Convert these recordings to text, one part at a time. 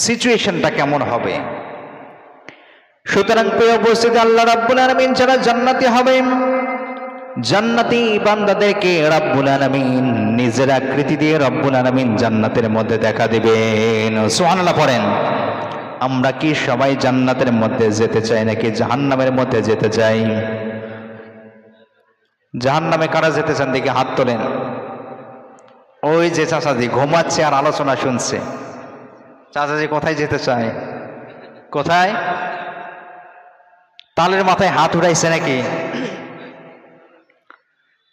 সিচুয়েশনটা কেমন হবে। সুতরাং প্রিয় উপস্থিতি, আল্লাহ রাব্বুল আলামিন যারা জান্নাতি হবেন, জান্নাতি বান্দাদেরকে রাব্বুল আলামিন নিজের আকৃতি দিয়ে রাব্বুল আলামিন জান্নাতের মধ্যে দেখা দিবেন। সুবহানাল্লাহ পড়েন। আমরা কি সবাই জান্নাতের মধ্যে যেতে চাই নাকি জাহান্নামের মধ্যে যেতে চাই? জাহান্নামে কারা যেতে চান দেখে হাত তোলেন। ওই যে চাচাজি ঘুমাচ্ছে আর আলোচনা শুনছে। চাচাজি কোথায় যেতে চায়? কোথায়? তালের মাথায় হাত উঠাইছে নাকি?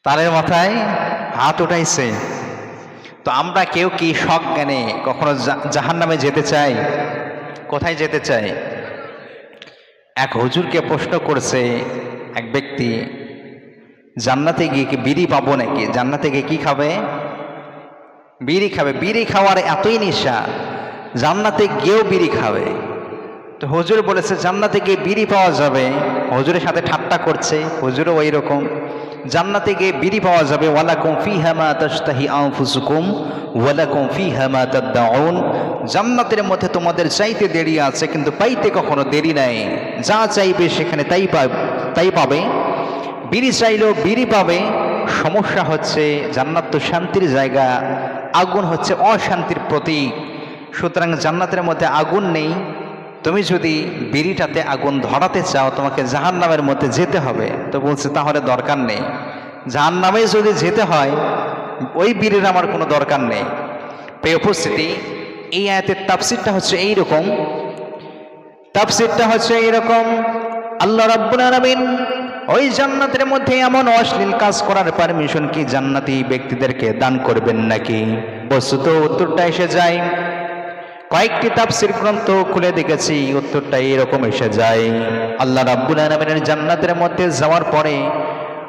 তালের মাথায় হাত উঠাইছে। তো আমরা কেউ কি শখ জ্ঞানে কখনো জাহান্নামে যেতে চাই? কোথায় যেতে চাই? এক হুজুরকে প্রশ্ন করছে এক ব্যক্তি, জান্নাতে গিয়ে কি বিড়ি পাবো নাকি? জান্নাতে গিয়ে কি খাবে? বিড়ি খাবে। বিড়ি খাওয়ার এতই নেশা, জান্নাতে গিয়েও বিড়ি খাবে। তো হুজুর বলেছে জান্নাতে গিয়ে বিড়ি পাওয়া যাবে। হুজুরের সাথে ঠাট্টা করছে, হুজুরও ওই রকম। জান্নাতে গিয়ে বিড়ি পাওয়া যাবে। ওয়ালাকুম ফিহা মা তাশতাহি আনফুসুকুম ওয়ালাকুম ফিহা মা তাদউন। জান্নাতের মধ্যে তোমাদের চাইতে দেরি আছে, কিন্তু পাইতে কখনো দেরি নাই। যা চাইবে সেখানে তাই পাবে। বিড়ি চাইলেও বিড়ি পাবে। সমস্যা হচ্ছে জান্নাত তো শান্তির জায়গা, আগুন হচ্ছে অশান্তির প্রতীক। সুতরাং জান্নাতের মধ্যে আগুন নেই। তুমি যদি বিড়িটাতে আগুন ধরাতে চাও তোমাকে জাহান্নামের মধ্যে যেতে হবে। তো বলছে তাহলে দরকার নেই, জাহান্নামে যদি যেতে হয় ওই বিড়ির আমার কোনো দরকার নেই। প্রিয় উপস্থিতি, এই আয়াতের তাফসীরটা হচ্ছে এইরকম। আল্লাহ রাব্বুল আলামিন ওই জান্নাতের মধ্যে এমন অশ্লীল কাজ করার পারমিশন কি জান্নাতি ব্যক্তিদেরকে দান করবেন নাকি? বস্তুত উত্তরটা এসে যায়, কয়েকটি তাফসীর গ্রন্থ খুলে দেখেছি, উত্তরটা এরকম এসে যায়। আল্লাহ রাব্বুল আলামিনের জান্নাতের মধ্যে যাওয়ার পরে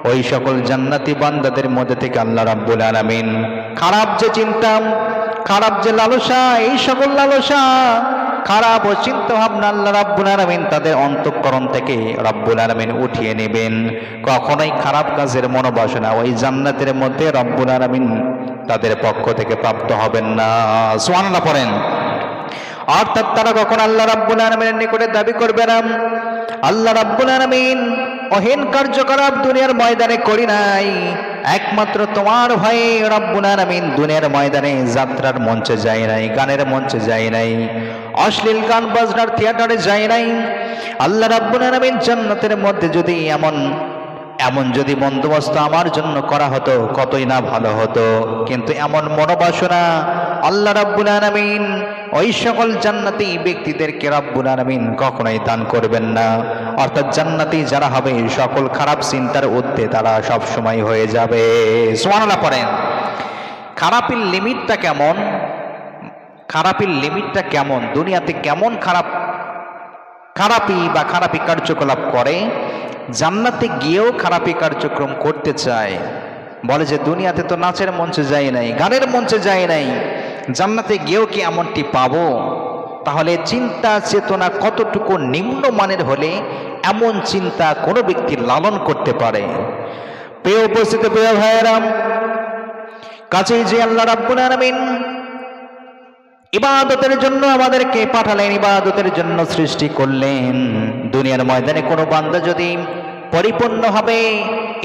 ওই সকল জান্নাতি বান্দাদের মধ্যে থেকে আল্লাহ রাব্বুল আলামিন খারাপ যে চিন্তা, খারাপ যে লালসা, এই সকল লালসা, খারাপ ও চিন্তা ভাবনা আল্লাহ রাব্বুল আলামিন তাদের অন্তঃকরণ থেকে রাব্বুল আলামিন উঠিয়ে নেবেন। কখনোই খারাপ কাজের মনোবাসনা ওই জান্নাতের মধ্যে রাব্বুল আলামিন তাদের পক্ষ থেকে প্রাপ্ত হবেন না। সুবহানাল্লাহ পড়েন। অর্থাৎ তারা কখন আল্লাহ রাব্বুল আলামিনের নিকটে দাবি করবে না, আল্লাহ রাব্বুল আলামিন অহীন কার্যকলাপ দুনিয়ার ময়দানে করি নাই, একমাত্র তোমার ভয়ে রাব্বুল আলামিন দুনিয়ার ময়দানে যাত্রার মঞ্চে যায় নাই, গানের মঞ্চে যায় নাই, অশ্লীল গান বাজনার থিয়েটারে যায় নাই। আল্লাহ রাব্বুল আলামিন জান্নাতের মধ্যে যদি এমন যদি বন্দোবস্ত আমার জন্য করা হতো কতই না ভালো হতো। কিন্তু এমন মনোবাসনা আল্লাহ রাব্বুল আলামিন ওই সকল জান্নাতি ব্যক্তিদেরকে রাব্বুল আলামিন কখনোই দান করবেন না। অর্থাৎ জান্নাতি যারা হবে সকল খারাপ চিন্তার ঊর্ধ্বে তারা সব সময় হয়ে যাবে। সুবহানাল্লাহ পড়েন। খারাপের লিমিটটা কেমন? খারাপের লিমিটটা কেমন? দুনিয়াতে কেমন খারাপি কার্যকলাপ করে, জান্নাতে গিয়েও খারাপি কার্যক্রম করতে চায়। বলে যে দুনিয়াতে তো নাচের মঞ্চে যায় নাই, গানের মঞ্চে যায় নাই, জান্নাতে গিয়েও কি এমনটি পাবো? তাহলে চিন্তা চেতনা কতটুকু নিম্নমানের হলে এমন চিন্তা কোনো ব্যক্তি লালন করতে পারে? প্রিয় উপস্থিত প্রিয় ভাইয়েরা, কাছেই যে আল্লাহ রাব্বুল আলামিন ইবাদতের জন্য আমাদেরকে পাঠালেন, ইবাদতের জন্য সৃষ্টি করলেন। দুনিয়ার ময়দানে কোনো বান্দা যদি পরিপূর্ণভাবে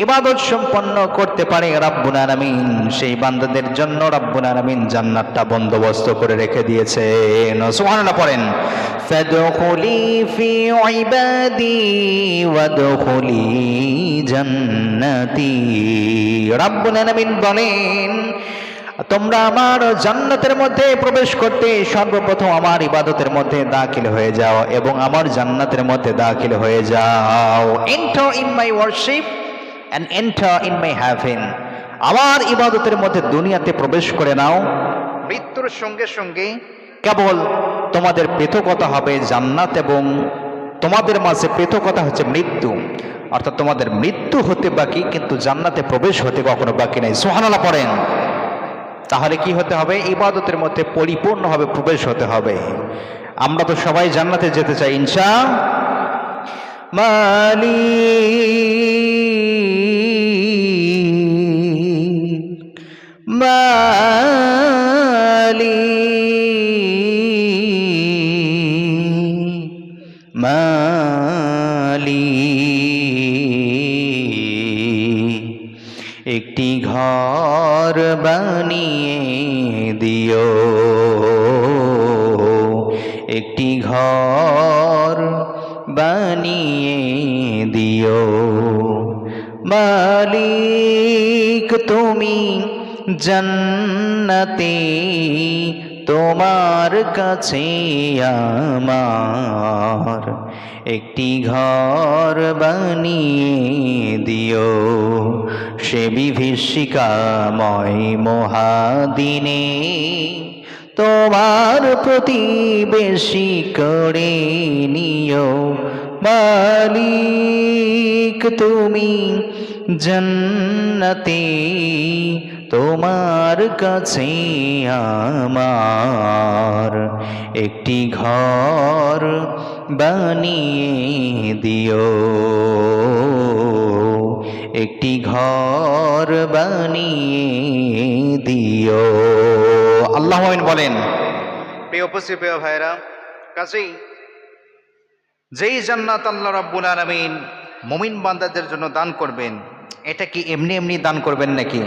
ইবাদত সম্পন্ন করতে পারে রাব্বুল আলামিন সেই বান্দাদের জন্য রাব্বুল আলামিন জান্নাতটা বন্দোবস্ত করে রেখে দিয়েছেন। সুবহানাল্লাহ পড়েন। ফাদখুলি ফি ইবাদি ওয়াদখুলি জান্নাতি। রাব্বুল আলামিন বলেন তোমরা আমার জান্নাতের মধ্যে প্রবেশ করতে সর্বপ্রথম আমার ইবাদতের মধ্যে দাখিল হয়ে যাও এবং আমার জান্নাতের মধ্যে দাখিল হয়ে যাও। Enter in my worship and enter in my heaven. আমার ইবাদতের মধ্যে দুনিয়াতে প্রবেশ করে নাও। মৃত্যুর সঙ্গে সঙ্গে কেবল তোমাদের পৃথকতা হবে জান্নাত এবং তোমাদের মাঝে পৃথকতা হচ্ছে মৃত্যু। অর্থাৎ তোমাদের মৃত্যু হতে বাকি, কিন্তু জান্নাতে প্রবেশ হতে কখনো বাকি নাই। সুবহানাল্লাহ পড়েন। তাহলে কি হতে হবে? ইবাদতের মধ্যে পরিপূর্ণভাবে প্রবেশ হতে হবে। আমরা তো সবাই জান্নাতে যেতে চাই ইনশাআল্লাহ। মালিক বানিয়ে দিও, একটি ঘর বানিয়ে দিও। মালিক তুমি জান্নাতে, তোমার কাছে আমার একটি ঘর বানিয়ে দিও, সে বিভীষিকাময় মহাদিনে তোমার প্রতিবেশী করে নিও। মালিক তুমি জান্নাতে, তোমার কাছে আমার একটি ঘর বানিয়ে দিও, একটি ঘর বানিয়ে দিও। আল্লাহু আমিন বলেন। প্রিয় উপস্থিত প্রিয় ভাইরা, কাজেই যেই জান্নাত আল্লাহ রাব্বুল আলামিন মুমিন বান্দাদের জন্য দান করবেন, এটা কি এমনি এমনি দান করবেন নাকি?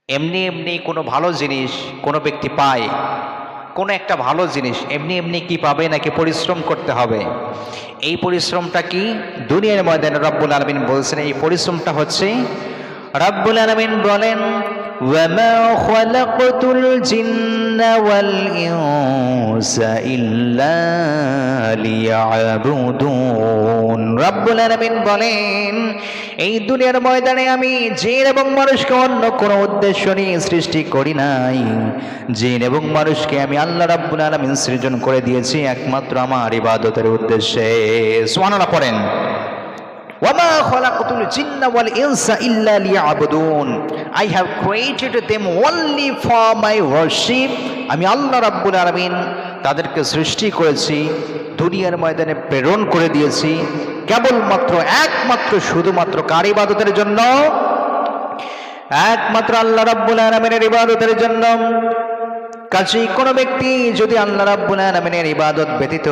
এমনি এমনি কোনো ভালো জিনিস কোনো ব্যক্তি পায়, কোনো একটা ভালো জিনিস এমনি এমনি কি পাবে নাকি পরিশ্রম করতে হবে? এই পরিশ্রমটা কি? দুনিয়ার ময়দানে রব্বুল আলামিন বলছেন এই পরিশ্রমটা হচ্ছে, রব্বুল আলামিন বলেন ওয়ামা খালাকতুল জিন্না ওয়াল ইনসা ইল্লা লিয়াবুদুন। রব্বুল আলামিন বলেন এই দুনিয়ার ময়দানে আমি জিন এবং মানুষকে অন্য কোনো উদ্দেশ্য নিয়ে সৃষ্টি করি নাই। জিন এবং মানুষকে আমি আল্লাহ রাব্বুল আলামিন সৃজন করে দিয়েছি একমাত্র আমার ইবাদতের উদ্দেশ্যে। সুবহানাল্লাহ পড়েন। ওয়ামা খালাকতুল জিন্না ওয়াল ইনসা ইল্লা লিয়াবুদুন। I have created them only for my worship. আমি আল্লাহ রাব্বুল আলামিন তাদেরকে সৃষ্টি করেছি, দুনিয়ার ময়দানে প্রেরণ করে দিয়েছি কেবলমাত্র একমাত্র শুধুমাত্র কার ইবাদতের জন্য? একমাত্র আল্লাহ রাব্বুল আলামিনের ইবাদতের জন্য। কাজেই কোনো ব্যক্তি যদি আল্লাহ রাব্বুল আলামিনের ইবাদত ব্যতীত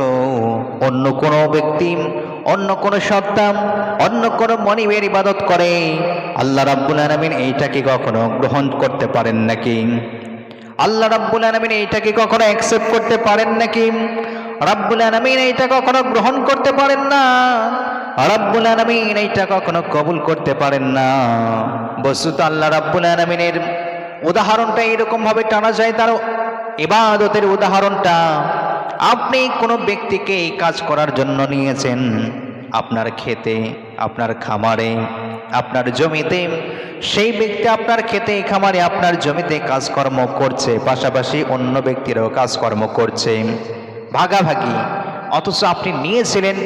অন্য কোনো ব্যক্তি, অন্য কোনো সত্তা, অন্য কোনো মনিবের ইবাদত করে, আল্লাহ রাব্বুল আলামিন এইটাকে কখনো গ্রহণ করতে পারেন নাকি? আল্লাহ রাব্বুল আলামিন এইটাকে কখনো অ্যাকসেপ্ট করতে পারেন নাকি? রাব্বুল আলামিন এইটা কখনো গ্রহণ করতে পারেন না, রাব্বুল আলামিন এইটা কখনো কবুল করতে পারেন না। বস্তুত আল্লাহ রাব্বুল আলামিনের উদাহরণটা এরকম ভাবে টানা যায় তার ইবাদতের উদাহরণটা। আপনি কোনো ব্যক্তিকে এই কাজ করার জন্য নিয়েছেন, আপনার ক্ষেতে, আপনার খামারে, আপনার জমিতে, সেই ব্যক্তি আপনার ক্ষেতে খামারে আপনার জমিতে কাজকর্ম করছে, পাশাপাশি অন্য ব্যক্তিরাও কাজকর্ম করছে ভাগাভাগি, অথচ আপনি নিয়েছিলেন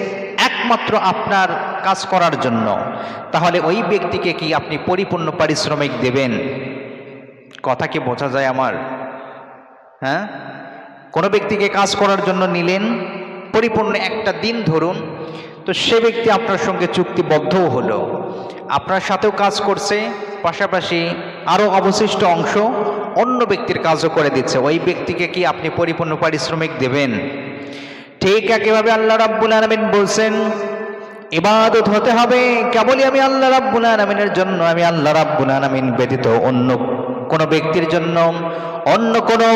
একমাত্র আপনার কাজ করার জন্য। তাহলে ওই ব্যক্তিকে কি আপনি পরিপূর্ণ পারিশ্রমিক দেবেন? কথা কি বোঝা যায় আমার? হ্যাঁ, কোনো ব্যক্তিকে কাজ করার জন্য নিলেন, পরিপূর্ণ একটা দিন ধরুন, তো সে ব্যক্তি আপনার সঙ্গে চুক্তিবদ্ধও হলো, আপনার সাথেও কাজ করছে, পাশাপাশি আরও অবশিষ্ট অংশ অন্য ব্যক্তির কাজও করে দিচ্ছে। ওই ব্যক্তিকে কি আপনি পরিপূর্ণ পারিশ্রমিক দেবেন? ঠিক একইভাবে আল্লাহ রাব্বুল আলামিন বলছেন ইবাদত হতে হবে কেবলই আমি আল্লাহ রাব্বুল আলামিনের জন্য। আমি আল্লাহ রাব্বুল আলামিন ব্যতীত অন্য কোনো ব্যক্তির জন্য, অন্য কোনো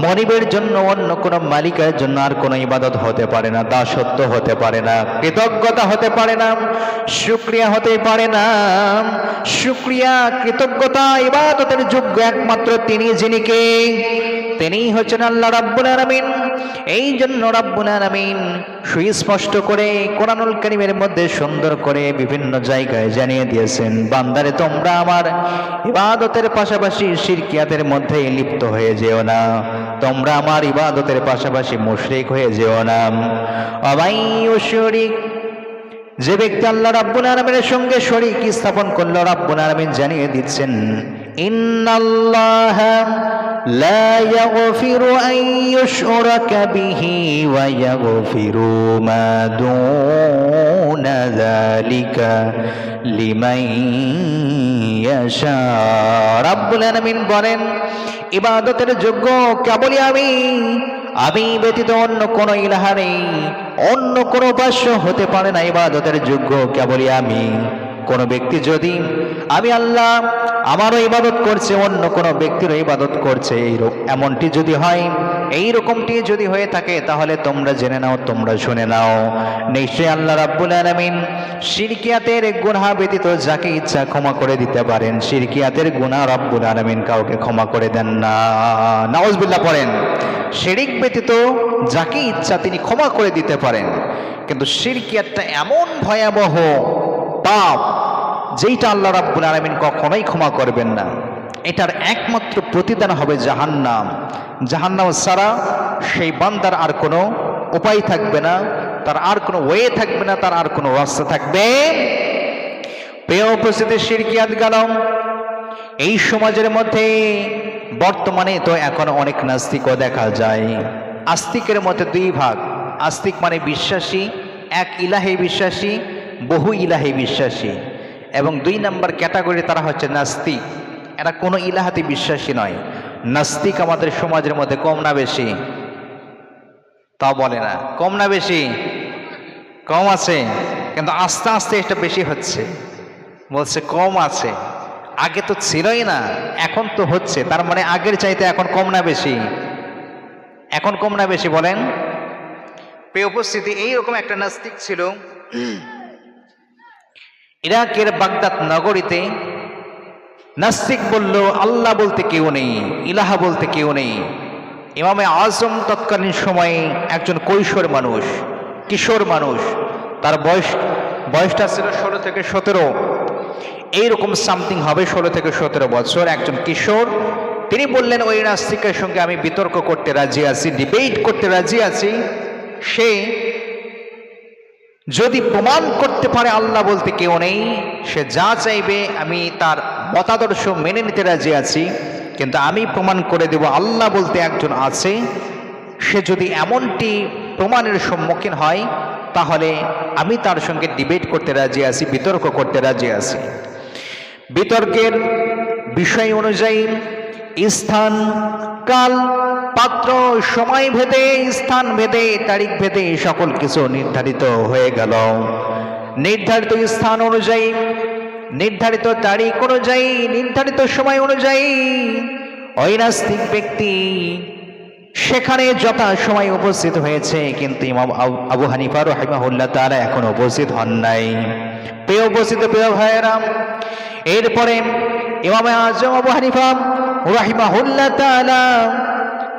মনিবের জন্য, অন্য কোনো মালিকের জন্য আর কোনো ইবাদত হতে পারে না, দাসত্ব হতে পারে না, কৃতজ্ঞতা হতে পারে না, শুকরিয়া হতে পারে না। শুকরিয়া, কৃতজ্ঞতা, ইবাদতের যোগ্য একমাত্র তিনি, যিনি কে? তিনি হচ্ছেন আল্লাহ রাব্বুল আলামিন। এই জন্য রাব্বুল আলামিন সুস্পষ্ট করে কোরআনুল কারীমের মধ্যে সুন্দর করে বিভিন্ন জায়গায় জানিয়ে দিয়েছেন, বান্দারে তোমরা আমার ইবাদতের পাশাপাশি শিরকিয়াতের মধ্যে লিপ্ত হয়ে যেও না, তোমরা আমার ইবাদতের পাশাপাশি মুশরিক হয়ে যেও না। অবাইয়ুশরিক, যে ব্যক্তি আল্লাহ রাব্বুল আলামিনের সঙ্গে শরীক স্থাপন করলো, রাব্বুল আলামিন জানিয়ে দিচ্ছেন ইন্নাল্লাহা লা ইয়াগফিরু আন ইউশরাকা বিহি ওয়া ইয়াগফিরু মা দুনা যালিকা লিমান ইয়াশা। রাব্বুল আলামিন বলেন ইবাদতের যোগ্য কেবলই আমি ব্যতীত অন্য কোনো ইলাহা নেই, অন্য কোনো উপাস্য হতে পারে না। ইবাদতের যোগ্য কেবলই আমি, কোনো ব্যক্তি যদি আমি আল্লাহ আমারও ইবাদত করছে, অন্য কোনো ব্যক্তিরও ইবাদত করছে, এমনটি যদি হয়, এই রকমটি যদি হয়ে থাকে, তাহলে তোমরা জেনে নাও, তোমরা শুনে নাও, নিশ্চয়ই আল্লাহ রাব্বুল আলামিন শিরকিয়াতের গুনাহ ব্যতীত যাকে ইচ্ছা ক্ষমা করে দিতে পারেন। শিরকিয়াতের গুনাহ রাব্বুল আলামিন কাউকে ক্ষমা করে দেন না। নাউজুবিল্লাহ পড়েন। শিরিক ব্যতীত যাকে ইচ্ছা তিনি ক্ষমা করে দিতে পারেন, কিন্তু শিরকিয়াতটা এমন ভয়াবহ পাপ যেইটা আল্লাহ রাব্বুল আলামিন কখনোই ক্ষমা করবেন না। এটার একমাত্র প্রতিদান হবে জাহান্নাম। জাহান্নাম ছাড়া সেই বান্দার আর কোনো উপায় থাকবে না, তার আর কোনো ওয়ে থাকবে না, তার আর কোনো রাস্তা থাকবে। প্রিয় উপস্থিতি, শিরকিয়াত গেল। এই সমাজের মধ্যে বর্তমানে তো এখন অনেক নাস্তিকও দেখা যায়। আস্তিকের মধ্যে দুই ভাগ। আস্তিক মানে বিশ্বাসী, এক ইলাহে বিশ্বাসী, বহু ইলাহে বিশ্বাসী। এবং দুই নম্বর ক্যাটাগরি তারা হচ্ছে নাস্তিক। এরা কোনো ইলাহাতে বিশ্বাসী নয়। নাস্তিক আমাদের সমাজের মধ্যে কম না বেশি? তা বলে না। কম না বেশি? কম আছে, কিন্তু আস্তে আস্তে এটা বেশি হচ্ছে। বলছে কম আছে, আগে তো ছিলই না, এখন তো হচ্ছে। তার মানে আগের চাইতে এখন কম না বেশি? এখন কম না বেশি বলেন? প্রিয় উপস্থিতি, এইরকম একটা নাস্তিক ছিল ইরাকের বাগদাদ নগরীতে। নাস্তিক বলল আল্লাহ বলতে কেউ নেই, ইলাহা বলতে কেউ নেই। ইমামে আজম তৎকালীন সময়ে একজন কৈশোর মানুষ, কিশোর মানুষ, তার বয়সটা ছিল 16 থেকে 17, এইরকম সামথিং হবে, 16 থেকে 17 বছর। একজন কিশোর, তিনি বললেন ওই নাস্তিকের সঙ্গে আমি বিতর্ক করতে রাজি আছি, ডিবেট করতে রাজি আছি। সে যদি প্রমাণ করতে পারে আল্লাহ বলতে কেউ নেই, সে যা চাইবে আমি তার মতাদর্শ মেনে নিতে রাজি আছি, কিন্তু আমি প্রমাণ করে দেব আল্লাহ বলতে একজন আছে। সে যদি এমনটি প্রমাণের সম্মুখীন হয়, তাহলে আমি তার সঙ্গে ডিবেট করতে রাজি আছি, বিতর্ক করতে রাজি আছি। বিতর্কের বিষয় অনুযায়ী স্থান, কাল, পাত্র, সময় ভেদে, স্থান ভেদে, তারিখ ভেদে সকল কিছু নির্ধারিত হয়ে গেল। নির্ধারিত স্থান অনুযায়ী, নির্ধারিত তারিখ অনুযায়ী, নির্ধারিত সময় অনুযায়ী ওই নাস্তিক ব্যক্তি সেখানে যথা সময় উপস্থিত হয়েছে, কিন্তু ইমাম আবু হানিফা রাহিমাহুল্লাহ তাআলা এখন উপস্থিত হন নাই। প্রিয় উপস্থিত, প্রিয় ভাইয়েরা, এরপরে ইমামে আজম আবু হানিফা রাহিমাহুল্লাহ তাআলা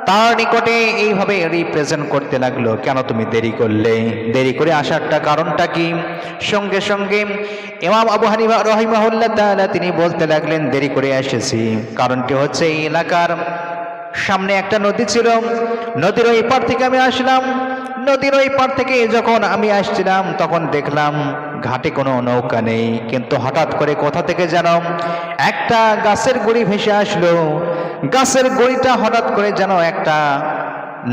তার নিকটে এইভাবে রিপ্রেজেন্ট করতে লাগলো, কেন তুমি দেরি করলে, দেরি করে আসারটা কারণটা কি? সঙ্গে সঙ্গে ইমাম আবু হানিফা রাহিমাহুল্লাহ তাআলা তিনি বলতে লাগলেন, দেরি করে এসেছি কারণটি হচ্ছে এই এলাকার সামনে একটা নদী ছিল, নদীর ওই পার থেকে আমি আসলাম। নদীর ওই পার থেকে যখন আমি আসছিলাম তখন দেখলাম ঘাটে কোনো নৌকা নেই, কিন্তু হঠাৎ করে কোথা থেকে যেন একটা গাছের গুড়ি ভেসে আসলো। গাছের গুড়িটা হঠাৎ করে যেন একটা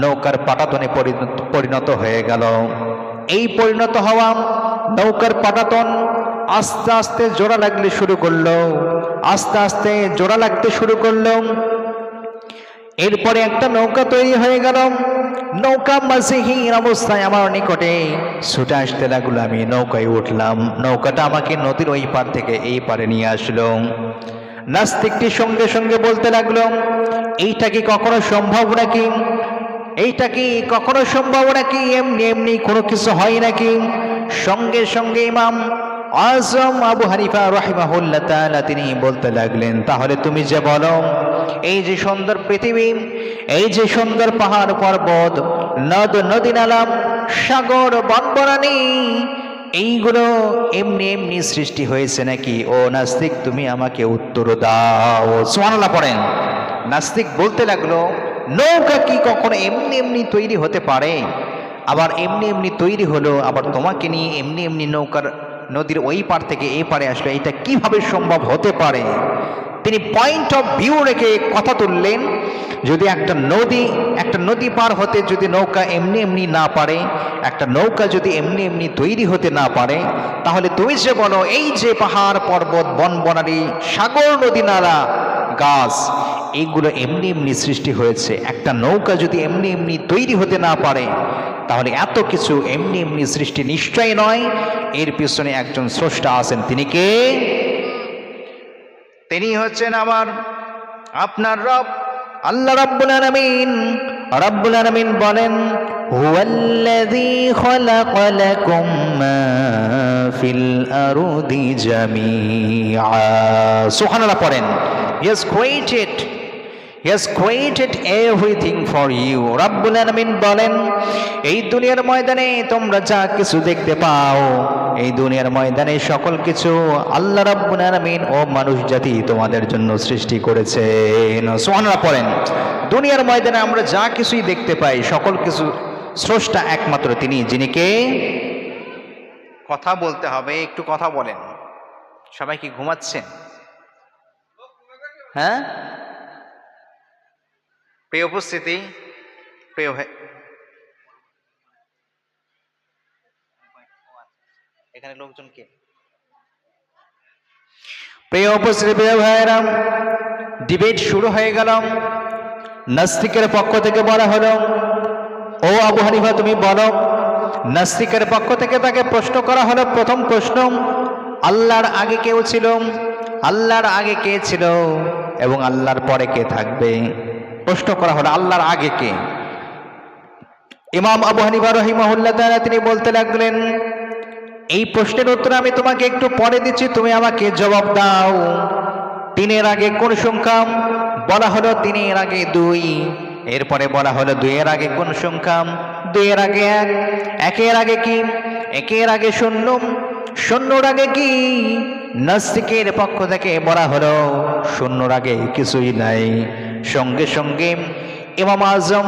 নৌকার পাটাতনে পরিণত হয়ে গেল। এই পরিণত হওয়া নৌকার পাটাতন আস্তে আস্তে জোড়া লাগতে শুরু করলো, আস্তে আস্তে জোড়া লাগতে শুরু করলো। এরপরে একটা নৌকা তৈরি হয়ে গেল। নৌকা মাঝিহীন অবস্থায় আমার নিকটে ছুটে আসতে লাগলো। আমি নৌকায় উঠলাম, নৌকাটা আমাকে নদীর ওই পার থেকে এই পারে নিয়ে আসলো। নাস্তিকটি সঙ্গে সঙ্গে বলতে লাগলো, এইটা কি কখনো সম্ভব নাকি? এইটা কি কখনো সম্ভব নাকি? এমনি এমনি কোনো কিছু হয় নাকি? সঙ্গে সঙ্গে ইমাম আজম আবু হানিফা রাহিমাহুল্লাহ তাআলা তিনি বলতে লাগলেন, তাহলে তুমি যে বলো এই যে সুন্দর পৃথিবী, এই যে সুন্দর পাহাড় পর্বত, নদ নদী নালা, সাগর বনবনানী, এইগুলো এমনি এমনি সৃষ্টি হয়েছে নাকি? ও নাস্তিক, তুমি আমাকে উত্তর দাও। সুবহানাল্লাহ পড়েন। নাস্তিক বলতে লাগলো, নৌকা কি কখনো এমনি এমনি তৈরি হতে পারে? আবার এমনি এমনি তৈরি হলো, আবার তোমাকে নিয়ে এমনি এমনি নৌকার নদীর ওই পার থেকে এই পারে আসলো, এটা কিভাবে সম্ভব হতে পারে? তিনি পয়েন্ট অফ ভিউ রেখে কথা তুললেন। যদি একটা নদী পার হতে যদি নৌকা এমনি এমনি না পারে, একটা নৌকা যদি এমনি এমনি তৈরি হতে না পারে, তাহলে তুমি যে বলো এই যে পাহাড় পর্বত বনবনানী সাগর নদী নালা গাছ এইগুলো এমনি এমনি সৃষ্টি হয়েছে, একটা নৌকা যদি এমনি এমনি তৈরি হতে না পারে, তাহলে এত কিছু এমনি এমনি সৃষ্টি নিশ্চয় নয়। এর পিছনে একজন স্রষ্টা আছেন। তিনি কে? তিনি হচ্ছেন আপনার রব আল্লাহ রাব্বুল আলামিন। রাব্বুল আলামিন বলেন হুয়াল্লাযী খালাকা লাকুম মা ফিল আরদি জামিআ। সুবহানাল্লাহ পড়েন। He has created everything for you. রাব্বুল আলামিন বলেন এই দুনিয়ার ময়দানে তোমরা যা কিছু দেখতে পাও, এই দুনিয়ার ময়দানে সকল কিছু আল্লাহ রাব্বুল আলামিন ও মানুষ জাতি তোমাদের জন্য সৃষ্টি করেছেন। সুবহানাল্লাহ পড়েন। দুনিয়ার ময়দানে আমরা যা কিছুই দেখতে পাই সকল কিছু স্রষ্টা একমাত্র তিনি, যিনি কে? কথা বলতে হবে, একটু কথা বলেন। সবাই কি ঘুমাচ্ছেন? হ্যাঁ, প্রিয় উপস্থিতি, প্রিয় এখানে লোকজন কে? প্রিয় উপস্থিতি, প্রিয় ভাইয়েরা, ডিবেট শুরু হয়ে গেল। নাস্তিকের পক্ষ থেকে বলা হলো, ও আবু হানিফা তুমি বলো। নাস্তিকের পক্ষ থেকে তাকে প্রশ্ন করা হলো। প্রথম প্রশ্ন, আল্লাহর আগে কেউ ছিল? আল্লাহর আগে কে ছিল এবং আল্লাহর পরে কে থাকবে? প্রশ্ন করা হলো আল্লাহর আগে কে? ইমাম আবু হানিফা রাহিমাহুল্লাহ তাআলা তিনি বলতে লাগলেন, এই প্রশ্নের উত্তর আমি তোমাকে একটু পরে দিচ্ছি, তুমি আমাকে জবাব দাও। তিনের আগে কোন সংখ্যা? বলা হলো তিনের আগে 2। এরপরে বলা হলো 2-এর আগে কোন সংখ্যা? 2-এর আগে 1। 1-এর আগে কি? 1-এর আগে 0। 0-র আগে কি? নাস্তিকের পক্ষ থেকে বলা হলো 0-র আগে কিছুই নাই। সঙ্গে সঙ্গে ইমাম আজম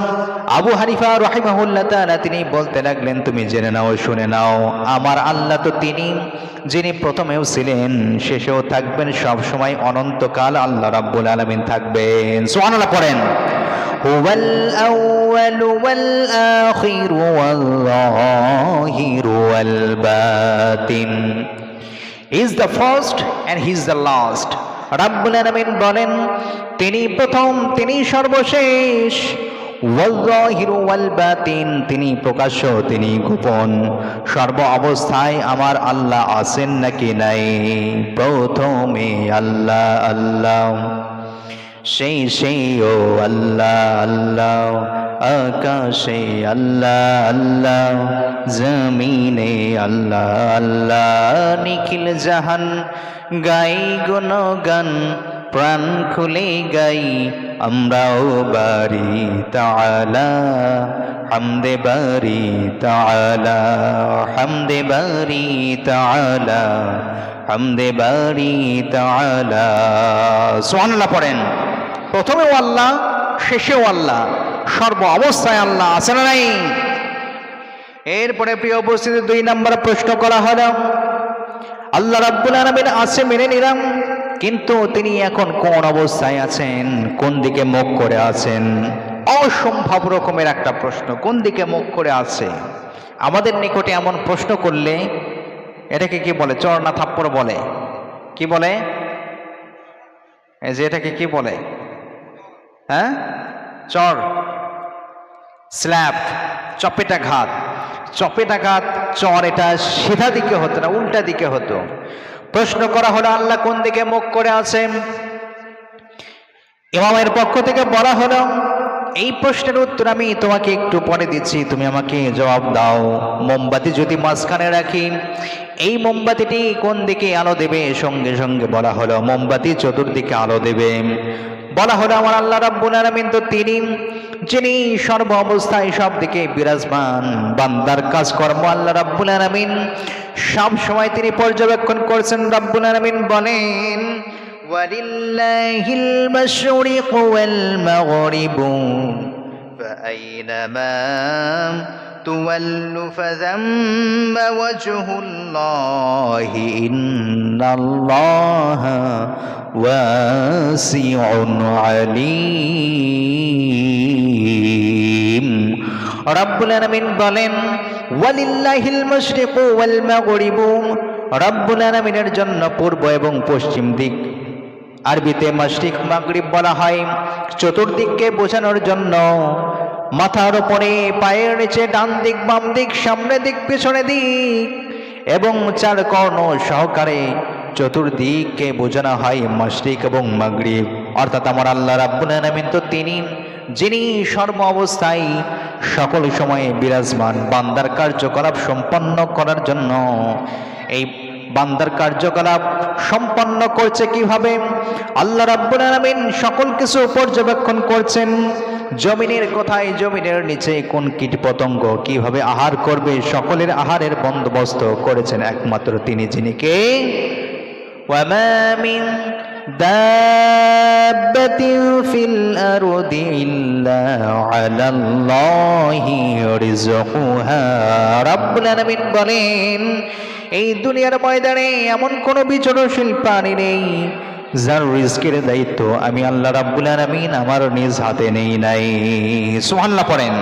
আবু হানিফা রাহিমাহুল্লাহ তাআলা তিনি বলতে লাগলেন, তুমি জেনে নাও, শুনে নাও, আমার আল্লাহ তো তিনি যিনি প্রথমেও ছিলেন, শেষেও থাকবেন, সব সময় অনন্তকাল আল্লাহ রাব্বুল আলামিন থাকবেন। সুবহানাল্লাহ পড়েন। হুয়াল আউয়ালু ওয়াল আখিরু ওয়াল যাহিরু ওয়াল Batin. He is the first and he is the last. রাব্বুল আলামিন বলেন তিনি প্রথম, তিনি সর্বশেষ। ওয়াল যাহিরু ওয়াল বাতিন, তিনি প্রকাশ্য, তিনি গোপন। সর্ব অবস্থায় আমার আল্লাহ আছেন নাকি নাই? প্রথমে আল্লাহ আল্লাহ, শেষেও আল্লাহ আল্লাহ, আকাশে আল্লাহ আল্লাহ, জমিনে আল্লাহ আল্লাহ। নিখিল জাহান গাই গুণগান, প্রাণ খুলে গাই আমরাও বারি তাআলা, হামদে বারি তাআলা, হামদে বারি তাআলা, হামদে বারি তাআলা। সুবহানাল্লাহ পড়েন। প্রথমেও আল্লাহ, শেষেও আল্লাহ, সর্ব অবস্থায় আল্লাহ আছে না নাই? এরপরে প্রিয় উপস্থিতি 2 নম্বর প্রশ্ন করা হলো, আল্লাহ রাব্বুল আলামিন আছে মেনে নিলাম, কিন্তু তিনি এখন কোন অবস্থায় আছেন? কোন দিকে মুখ করে আছেন? অসম্ভব রকমের একটা প্রশ্ন, কোন দিকে মুখ করে আছে? আমাদের নিকটে এমন প্রশ্ন করলে এটাকে কি বলে? চর না থাপ্পড় বলে? কি বলে? এই যে এটাকে কি বলে? হ্যাঁ, চর, স্ল্যাপ, চপেটাঘাত। চপেটাঘাত, চর, এটা সিধা দিকে হতো না, উল্টা দিকে হতো। প্রশ্ন করা হলো আল্লাহ কোন দিকে মুখ করে আছেন? ইমামের পক্ষ থেকে বলা হলো এই প্রশ্নের উত্তর আমি তোমাকে একটু পরে দিচ্ছি, তুমি আমাকে জবাব দাও। মোমবাতি যদি মাঝখানে রাখি, এই মোমবাতিটি কোন দিকে আলো দেবে? সঙ্গে সঙ্গে বলা হলো মোমবাতি চতুর্দিকে আলো দেবে। বলা হলো আমার আল্লাহ রাব্বুল আলামিন তো তিনি যিনি সর্ব অবস্থায় সব দিকে বিরাজমান। বান্দার কাজকর্ম আল্লাহ রাব্বুল আলামিন সব সময় তিনি পর্যবেক্ষণ করছেন। রাব্বুল আলামিন বলেন ওয়ালিল্লাহিল মাশরিকু ওয়াল মাগরিবু ফাআইনামা তুওয়াল্লু ফাযাম্মা ওয়াজহুল্লাহি ইন্নাল্লাহা ওয়াসিউন আলীম। রাব্বুল আলামিন বলেন ওয়ালিল্লাহিল মাশরিকু ওয়াল মাগরিবু, রাব্বুল আলামিনের জন্য পূর্ব এবং পশ্চিম দিক, আরবিতে মাশরিক মাগরিব বলা হয়, চতুর্দিককে বোঝানোর জন্য। মাথার উপরে, পায়ের নিচে, ডান দিক, বাম দিক, সামনে দিক, পেছনে দিক, এবং চার কর্ণ সহকারে চতুর্দিককে বোঝানো হয় মাশরিক এবং মাগরিব। অর্থাৎ আমার আল্লাহ রাব্বুল আলামিন তো তিনি যিনি সর্ব অবস্থায় সকল সময়ে বিরাজমান, বান্দার কার্যকলাপ সম্পন্ন করার জন্য। এই বান্দার কার্যকলাপ সম্পন্ন করছে কিভাবে? আল্লাহ রাব্বুল আলামিন সকল কিছু পর্যবেক্ষণ করছেন। জমিনের কোথায়, জমিনের নিচে কোন কীট পতঙ্গ কিভাবে আহার করবে, সকলের আহারের বন্দোবস্ত করেছেন একমাত্র তিনি, যিনি কে? ওয়ামা মিন দাব্বাতিন ফিল আরদি ইল্লা আলাল্লাহি রিজকুহা। রাব্বুল আলামিন বলেন, এই দুনিয়ার ময়দানে এমন কোনো বিচরণশীল প্রাণী নেই যার রিজকের দায়িত্ব আমি আল্লাহ রাব্বুল আলামিন আমার নিজ হাতে নেই নাই। সুবহানাল্লাহ পড়েন।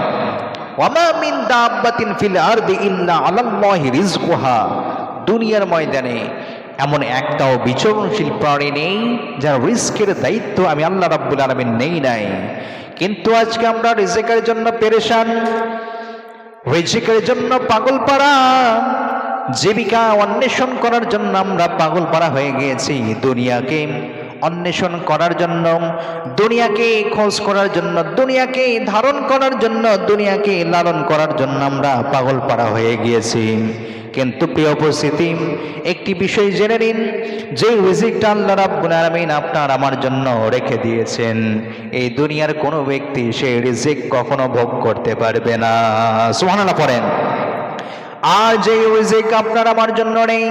ওয়ামা মিন দাব্বাতিন ফিল আরদি ইল্লা আলাল্লাহি রিজকুহা। দুনিয়ার ময়দানে এমন একটাও বিচরণশীল প্রাণী নেই যার রিজকের দায়িত্ব আমি আল্লাহ রাব্বুল আলামিন নেই নাই। কিন্তু আজকে আমরা রিজকের জন্য পেরেশান, রিজকের জন্য পাগলপাড়া, জীবিকা অন্বেষণ করার জন্য আমরা পাগলপাড়া হয়ে গিয়েছি। দুনিয়াকে অন্বেষণ করার জন্য, দুনিয়াকে খোঁজ করার জন্য, দুনিয়াকে ধারণ করার জন্য, দুনিয়াকে লালন করার জন্য আমরা পাগলপাড়া হয়ে গিয়েছি। কিন্তু প্রিয় উপস্থিতি, একটি বিষয় জেনে নিন, যে রিজিকটা আল্লাহ রাব্বুল আলামিন আপনার আমার জন্য রেখে দিয়েছেন, এই দুনিয়ার কোনো ব্যক্তি সেই রিজিক কখনো ভোগ করতে পারবে না। সুবহানাল্লাহ পড়েন। আর যেই রিজিক আপনার আমার জন্য নেই,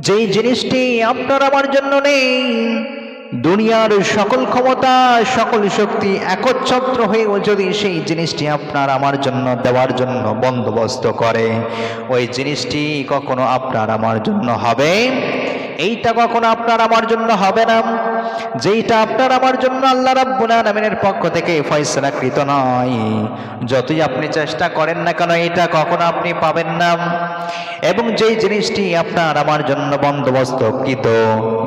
যেই জিনিসটি আপনার আমার জন্য নেই, দুনিয়ার সকল ক্ষমতা সকল শক্তি একচ্ছত্র হয়েও যদি সেই জিনিসটি আপনার আমার জন্য দেওয়ার জন্য বন্দোবস্ত করে, ওই জিনিসটি কখনো আপনার আমার জন্য হবে? এইটা কখনো আপনার আমার জন্য হবে না। যেইটা আপনার আমার জন্য আল্লাহ রাব্বুল আলামিনের পক্ষ থেকে ফয়সালাকৃত নয়, যতই আপনি চেষ্টা করেন না কেন এটা কখনো আপনি পাবেন না। এবং যেই জিনিসটি আপনার আমার জন্য বন্দোবস্তকৃত,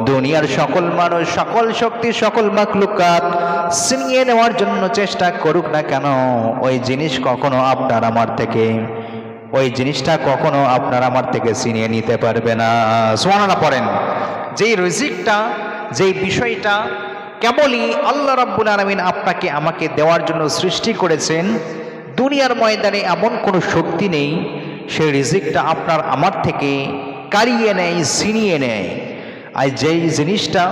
দুনিয়ার সকল মানুষ, সকল শক্তি, সকল মাখলুকাত ছিনিয়ে নেওয়ার জন্য চেষ্টা করুক না কেন, ওই জিনিস কখনো আপনার আমার থেকে, ওই জিনিসটা কখনো আপনার আমার থেকে ছিনিয়ে নিতে পারবে না। সুবহানাল্লাহ পড়েন। যেই রিজিকটা, যেই বিষয়টা কেবলই আল্লাহ রাব্বুল আলামিন আপনাকে আমাকে দেওয়ার জন্য সৃষ্টি করেছেন, দুনিয়ার ময়দানে এমন কোনো শক্তি নেই সেই রিজিকটা আপনার আমার থেকে কাড়িয়ে নেয়, ছিনিয়ে নেয়। আর যেই জিনিসটা,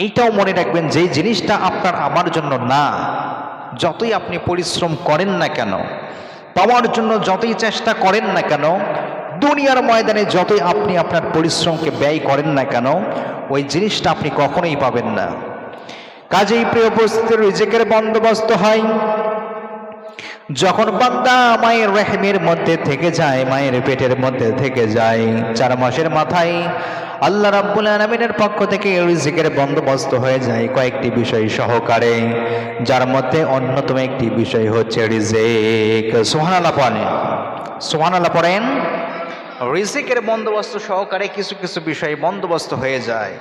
এইটাও মনে রাখবেন, যেই জিনিসটা আপনার আমার জন্য না, যতই আপনি পরিশ্রম করেন না কেন, পাওয়ার জন্য যতই চেষ্টা করেন না কেন, দুনিয়ার ময়দানে যতই আপনি আপনার পরিশ্রমকে ব্যয় করেন না কেন, ওই জিনিসটা আপনি কখনোই পাবেন না। কাজেই প্রিয় উপস্থিতির রিজিকের বন্দোবস্ত হয় যখন বান্দা মায়ের রেহমের মধ্যে থেকে যায়, মায়ের পেটের মধ্যে থেকে যায়। 4 মাসের মাথায় আল্লাহ রাব্বুল আলামিনের পক্ষ থেকে রিজিকের বন্দোবস্ত হয়ে যায় কয়েকটি বিষয় সহকারে, যার মধ্যে অন্যতম একটি বিষয় হচ্ছে রিজিক। সুবহানাল্লাহ পড়েন। সুবহানাল্লাহ পড়েন। রিজিকের বন্দোবস্ত সহকারে কিছু কিছু বিষয় বন্দোবস্ত হয়ে যায়।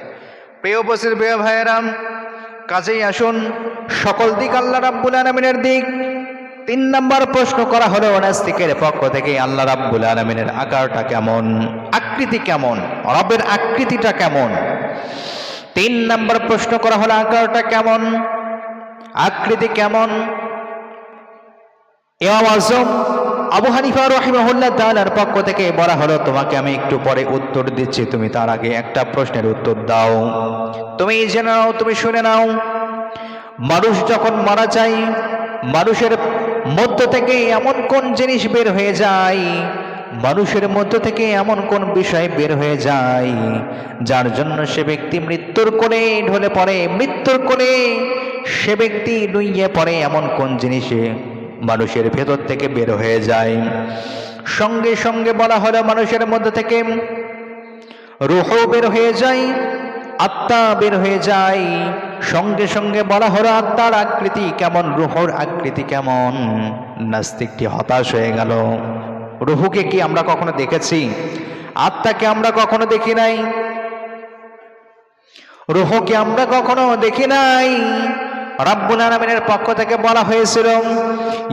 প্রিয় উপস্থিত প্রিয় ভাইয়েরা, কাজেই আসুন সকল দিক আল্লাহ রাব্বুল আলামিনের দিক। 3 নম্বর প্রশ্ন করা হলো নাস্তিকের পক্ষ থেকে, আল্লাহ রাব্বুল আলামিনের আকারটা কেমন, আকৃতি কেমন, রবের আকৃতিটা কেমন? 3 নম্বর প্রশ্ন করা হলো আকারটা কেমন, আকৃতি কেমন? ইমাম আযম আবু হানিফা রাহিমাহুল্লাহ তাআলার পক্ষ থেকে বলা হলো, তোমাকে আমি একটু পরে উত্তর দিচ্ছি, তুমি তার আগে একটা প্রশ্নের উত্তর দাও। তুমি জেনে নাও, তুমি শুনে নাও, মানুষ যখন মারা যায়, মানুষের মধ্য থেকে এমন কোন জিনিস বের হয়ে যায়, মানুষের মধ্য থেকে এমন কোন বিষয় বের হয়ে যায় যার জন্য সে ব্যক্তি মৃত্যুর কোণে ঢলে পড়ে, মৃত্যুর কোণে সে ব্যক্তি নুইয়ে পড়ে, এমন কোন জিনিসে মানুষের ভেতর থেকে বের হয়ে যায়? সঙ্গে সঙ্গে বলা হলো মানুষের মধ্যে থেকে রূহ বের হয়ে যায়, আত্মা বের হয়ে যায়। সঙ্গে সঙ্গে বলা হলো আত্মার আকৃতি কেমন, রূহর আকৃতি কেমন? নাস্তিকটি হতাশ হয়ে গেল। রূহকে কি আমরা কখনো দেখেছি? আত্মাকে আমরা কখনো দেখি নাই, রূহকে আমরা কখনো দেখি নাই। রব্বুল আলামিনের পক্ষ থেকে বলা হয়েছিল,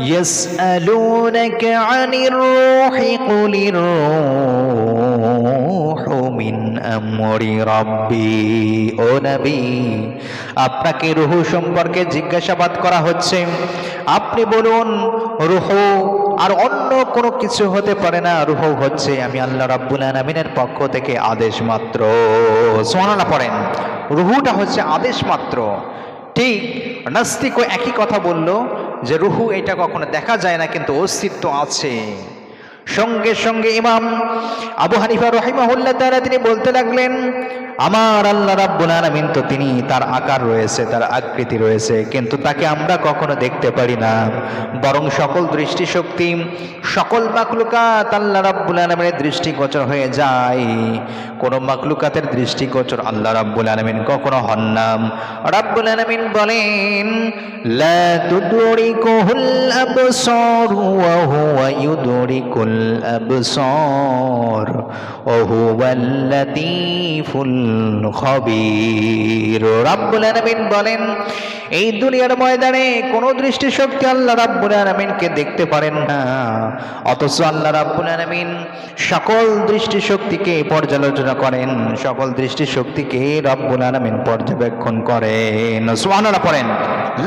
ইয়াসআলুনাকা আনির রূহি কুলির রূহু মিন আমরি রাব্বি। ও নবী, আপনাকে রূহ সম্পর্কে জিজ্ঞাসাবাদ করা হচ্ছে, আপনি বলুন রূহ আর অন্য কোনো কিছু হতে পারে না, রূহ হচ্ছে আমি আল্লাহ রাব্বুল আলামিনের পক্ষ থেকে আদেশ মাত্র। সুবহানাল্লাহ পড়েন। রূহটা হচ্ছে আদেশ মাত্র। ঠিক নাস্তিকও একই কথা বলল যে রূহু এটা কখনো দেখা যায় না, কিন্তু অস্তিত্ব আছে। সঙ্গে সঙ্গে ইমাম আবু হানিফা রাহিমাহুল্লাহ তাআলা তিনি বলতে লাগলেন, আমার আল্লাহ রাব্বুল আলামিন তো তিনি তার আকার রয়েছে, তার আকৃতি রয়েছে, কিন্তু তাকে আমরা কখনো দেখতে পারি না, বরং সকল দৃষ্টিশক্তি সকল মাখলুকাত আল্লাহ রাব্বুল আলামিনের দৃষ্টিগোচর হয়ে যায়। কোন মাখলুকাতের দৃষ্টিগোচর আল্লাহ রাব্বুল আলামিন কখনো হন না। রাব্বুল আলামিন বলেন, লা তুদরিকুহুল আবসার ওয়া হুয়া ইউদরিকুল আবসার ওয়া হুয়াল লাতীফুল খবীর। রাব্বুল আলামিন বলেন, এই দুনিয়ার ময়দানে কোন দৃষ্টিশক্তি আল্লাহ রাব্বুল আলামিনকে দেখতে পারেন না, অথচ আল্লাহ রাব্বুল আলামিন সকল দৃষ্টিশক্তিকে পর্যালোচনা করেন, সকল দৃষ্টিশক্তিকে রাব্বুল আলামিন পর্যবেক্ষণ করেন। সুবহানাল্লাহ পড়েন।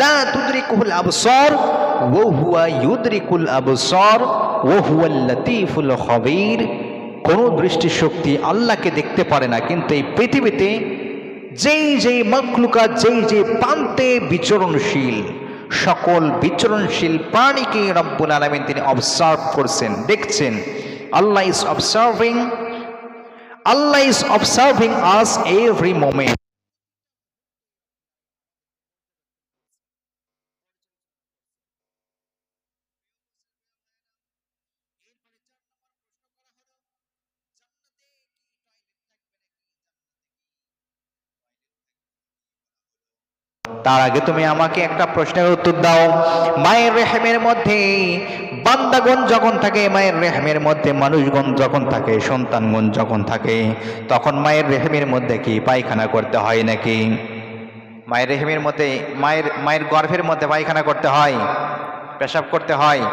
লা তুদরিকুহুল আবসার ওয়া হুয়া ইউদরিকুল আবসার ওয়া হুয়াল লাতীফুল খবীর। কোন দৃষ্টিশক্তি আল্লাহকে দেখতে পারে না, কিন্তু এই পৃথিবীতে যেই যেই মাখলুকাত যেই যে প্রান্তে বিচরণশীল, সকল বিচরণশীল প্রাণীকে রব্বুল আলামিন তিনি অবজার্ভ করছেন, দেখছেন। Allah is observing us every moment. তার আগে তুমি আমাকে একটা প্রশ্নের উত্তর দাও। মায়ের রেহেমের মধ্যে বান্দাগণ যখন থাকে, মায়ের রেহেমের মধ্যে মানুষগণ যখন থাকে, সন্তানগণ যখন থাকে, তখন মায়ের রেহেমের মধ্যে কি পায়খানা করতে হয় নাকি? মায়ের রেহেমের মধ্যে মায়ের গর্ভের মধ্যে পায়খানা করতে হয়, পেশাব করতে হয়।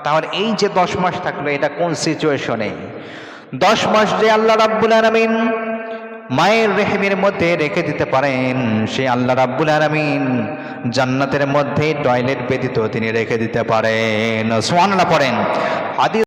তাহলে এই যে 10 মাস থাকলো, এটা কোন সিচুয়েশনে? 10 মাস যে আল্লাহ রাব্বুল আলামিন মায়ের রেহেমের মধ্যে রেখে দিতে পারেন, সেই আল্লাহ রাব্বুল আলামিন জান্নাতের মধ্যে টয়লেট ব্যতীত তিনি রেখে দিতে পারেন। সুবহানাল্লাহ পড়েন। হাদিস